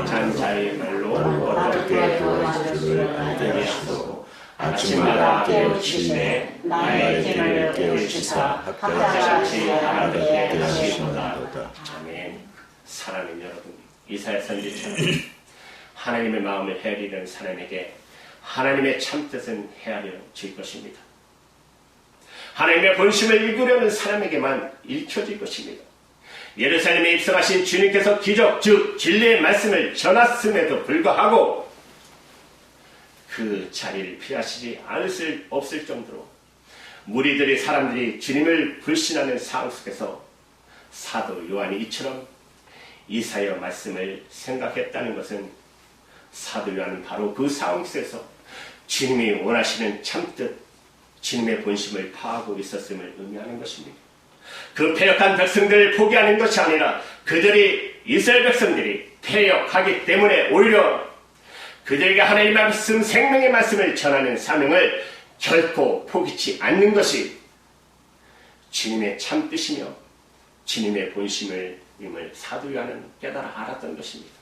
잔 자의 말로 어떻게 도와줄 줄 알게 하시고 아침마다 깨우치시되 나의 길을 깨우치사 학자같이 알게 하시도다. 아멘. 사랑하는 여러분, 이사야 선지처럼 하나님의 마음을 헤아리는 사람에게 하나님의 참뜻은 헤아려질 것입니다. 하나님의 본심을 읽으려는 사람에게만 읽혀질 것입니다. 예루살렘에 입성하신 주님께서 기적 즉 진리의 말씀을 전하심에도 불구하고 그 자리를 피하시지 않을 수 없을 정도로 무리들이 사람들이 주님을 불신하는 상황 속에서 사도 요한이 이처럼 이사야 말씀을 생각했다는 것은 사도 요한은 바로 그 상황 속에서 주님이 원하시는 참뜻 주님의 본심을 파하고 있었음을 의미하는 것입니다. 그 패역한 백성들을 포기하는 것이 아니라 그들이 이스라엘 백성들이 패역하기 때문에 오히려 그들에게 하나님의 말씀, 생명의 말씀을 전하는 사명을 결코 포기치 않는 것이 주님의 참뜻이며 주님의 본심을 사도 요한은 깨달아 알았던 것입니다.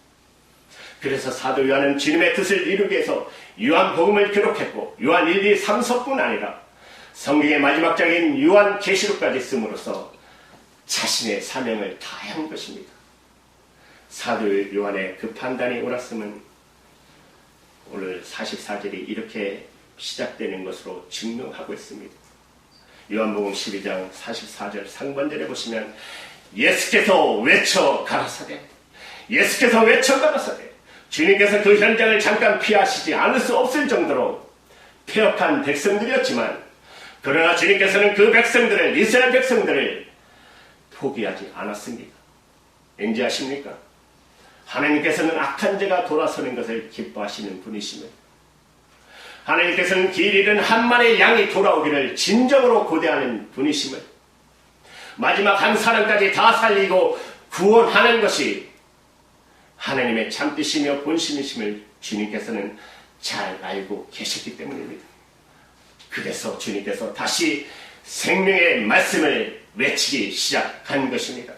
그래서 사도 요한은 주님의 뜻을 이루기 위해서 요한복음을 기록했고 요한 1, 2, 3서뿐 아니라 성경의 마지막 장인 요한계시록까지 씀으로써 자신의 사명을 다한 것입니다. 사도 요한의 그 판단이 옳았음은 오늘 44절이 이렇게 시작되는 것으로 증명하고 있습니다. 요한복음 12장 44절 상반절에 보시면 예수께서 외쳐 가라사대 주님께서 그 현장을 잠깐 피하시지 않을 수 없을 정도로 패역한 백성들이었지만 그러나 주님께서는 그 백성들을 이스라엘 백성들을 포기하지 않았습니다. 인지하십니까? 하나님께서는 악한 자가 돌아서는 것을 기뻐하시는 분이시며 하나님께서는 길 잃은 한 마리의 양이 돌아오기를 진정으로 고대하는 분이심을 마지막 한 사람까지 다 살리고 구원하는 것이 하나님의 참뜻이며 본심이심을 주님께서는 잘 알고 계셨기 때문입니다. 그래서 주님께서 다시 생명의 말씀을 외치기 시작한 것입니다.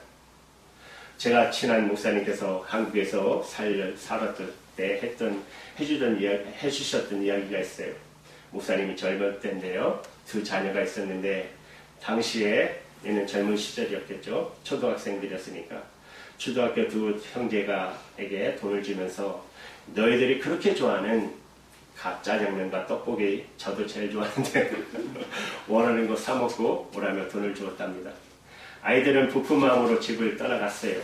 제가 친한 목사님께서 한국에서 살았을 때 해주셨던 이야기가 있어요. 목사님이 젊을 때인데요. 두 자녀가 있었는데 당시에는 젊은 시절이었겠죠. 초등학생들이었으니까 초등학교 두 형제가에게 돈을 주면서 너희들이 그렇게 좋아하는 짜장면과 떡볶이 저도 제일 좋아하는데 원하는 거 사 먹고 오라며 돈을 주었답니다. 아이들은 부푼 마음으로 집을 떠나갔어요.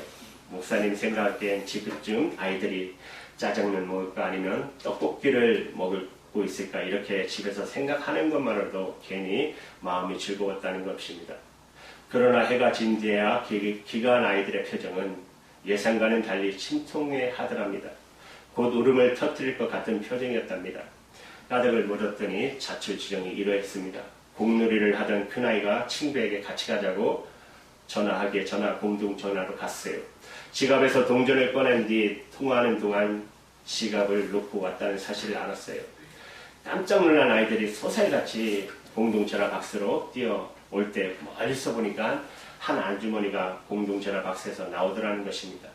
목사님 생각하기엔 지금쯤 아이들이 짜장면 먹을까 아니면 떡볶이를 먹고 있을까 이렇게 집에서 생각하는 것만으로도 괜히 마음이 즐거웠다는 것입니다. 그러나 해가 진 뒤에야 귀가한 아이들의 표정은 예상과는 달리 침통해 하더랍니다. 곧 울음을 터뜨릴 것 같은 표정이었답니다. 가득을 물었더니 자초지종이 이러했습니다. 공놀이를 하던 큰아이가 친구에게 같이 가자고 전화하기에 공중전화로 갔어요. 지갑에서 동전을 꺼낸 뒤 통화하는 동안 지갑을 놓고 왔다는 사실을 알았어요. 깜짝 놀란 아이들이 소살같이 공중전화 박스로 뛰어올 때 멀리서 보니까 한 아주머니가 공중전화 박스에서 나오더라는 것입니다.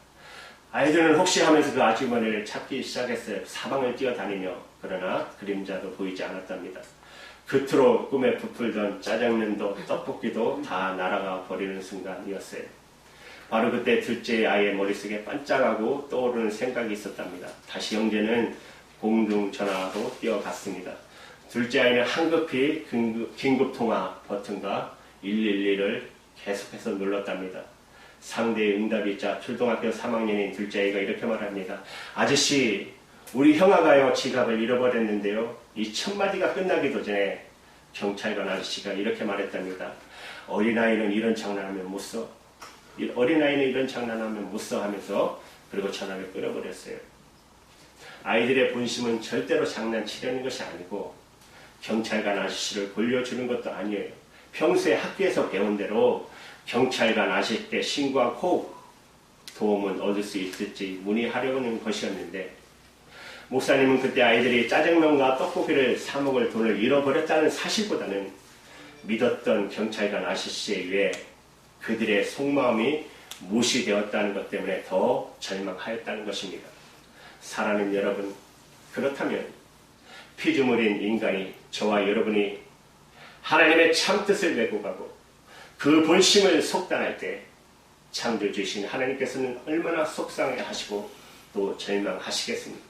아이들은 혹시 하면서 그 아주머니를 찾기 시작했어요. 사방을 뛰어다니며. 그러나 그림자도 보이지 않았답니다. 겉으로 꿈에 부풀던 짜장면도 떡볶이도 다 날아가 버리는 순간이었어요. 바로 그때 둘째 아이의 머릿속에 반짝하고 떠오르는 생각이 있었답니다. 다시 형제는 공중전화로 뛰어갔습니다. 둘째 아이는 한급히 긴급통화 버튼과 112를 계속해서 눌렀답니다. 상대의 응답이 있자 초등학교 3학년인 둘째 아이가 이렇게 말합니다. 아저씨, 우리 형아가요 지갑을 잃어버렸는데요. 이 첫마디가 끝나기도 전에 경찰관 아저씨가 이렇게 말했답니다. 어린아이는 이런 장난하면 못 써. 어린아이는 이런 장난하면 못 써 하면서 그리고 전화를 끊어버렸어요. 아이들의 본심은 절대로 장난치려는 것이 아니고 경찰관 아저씨를 골려주는 것도 아니에요. 평소에 학교에서 배운 대로 경찰관 아저씨께 신고하고 도움은 얻을 수 있을지 문의하려는 것이었는데 목사님은 그때 아이들이 짜장면과 떡볶이를 사 먹을 돈을 잃어버렸다는 사실보다는 믿었던 경찰관 아저씨에 의해 그들의 속마음이 무시되었다는 것 때문에 더 절망하였다는 것입니다. 사랑하는 여러분, 그렇다면 피조물인 인간이, 저와 여러분이 하나님의 참뜻을 왜곡하고 그 본심을 속단할 때 창조주신 하나님께서는 얼마나 속상해하시고 또 절망하시겠습니까?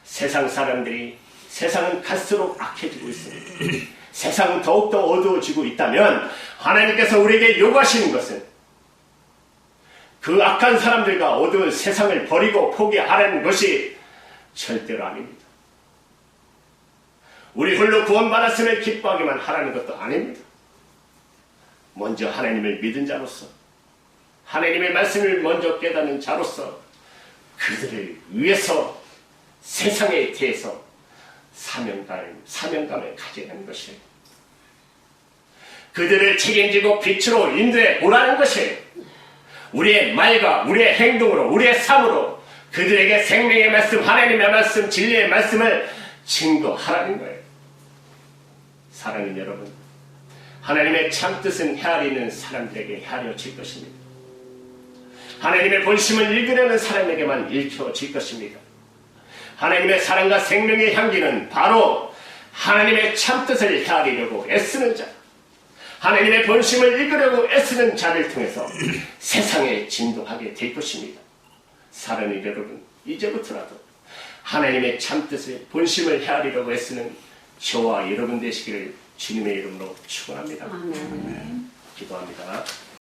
세상 사람들이, 세상은 갈수록 악해지고 있습니다. 세상은 더욱더 어두워지고 있다면 하나님께서 우리에게 요구하시는 것은 그 악한 사람들과 어두운 세상을 버리고 포기하라는 것이 절대로 아닙니다. 우리 홀로 구원받았음을 기뻐하기만 하라는 것도 아닙니다. 먼저 하나님을 믿은 자로서, 하나님의 말씀을 먼저 깨닫는 자로서 그들을 위해서 세상에 대해서 사명감을 가져가는 것이에요. 그들을 책임지고 빛으로 인도해 오라는 것이에요. 우리의 말과 우리의 행동으로, 우리의 삶으로 그들에게 생명의 말씀, 하나님의 말씀, 진리의 말씀을 증거하라는 거예요. 사랑하는 여러분, 하나님의 참뜻은 헤아리는 사람들에게 헤아려질 것입니다. 하나님의 본심을 읽으려는 사람에게만 읽혀질 것입니다. 하나님의 사랑과 생명의 향기는 바로 하나님의 참뜻을 헤아리려고 애쓰는 자, 하나님의 본심을 읽으려고 애쓰는 자를 통해서 세상에 진동하게 될 것입니다. 사랑하는 여러분, 이제부터라도 하나님의 참뜻을, 본심을 헤아리려고 애쓰는 저와 여러분 되시기를 주님의 이름으로 축원합니다. 아멘. 기도합니다.